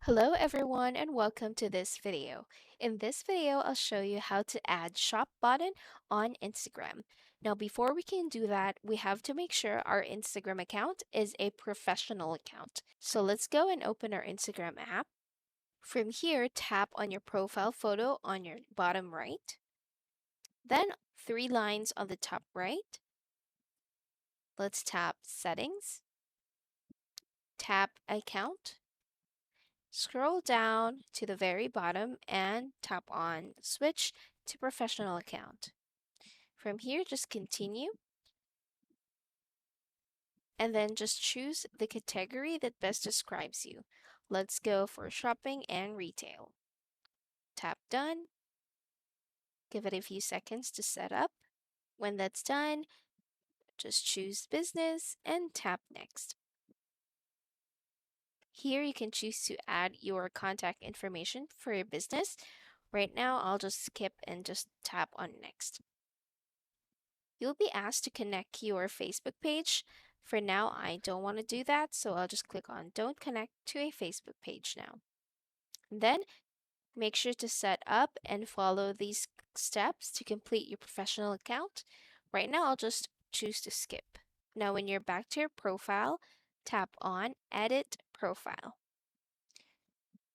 Hello everyone and welcome to this video. In this video, I'll show you how to add shop button on Instagram. Now before we can do that, we have to make sure our Instagram account is a professional account. So let's go and open our Instagram app. From here, tap on your profile photo on your bottom right. Then three lines on the top right. Let's tap settings, tap account. Scroll down to the very bottom and tap on Switch to Professional Account. From here, just continue and then just choose the category that best describes you. Let's go for shopping and retail. Tap Done. Give it a few seconds to set up. When that's done, just choose Business and tap Next. Here you can choose to add your contact information for your business. Right now, I'll just skip and just tap on Next. You'll be asked to connect your Facebook page. For now, I don't want to do that, so I'll just click on Don't Connect to a Facebook page now. Then, make sure to set up and follow these steps to complete your professional account. Right now, I'll just choose to skip. Now, when you're back to your profile, tap on Edit Profile.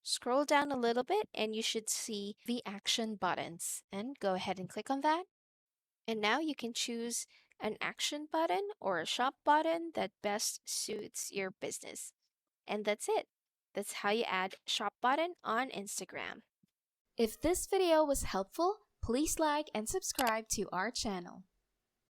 Scroll down a little bit and you should see the action buttons, and go ahead and click on that. And now you can choose an action button or a shop button that best suits your business. And that's it. That's how you add shop button on Instagram. If this video was helpful, please like and subscribe to our channel.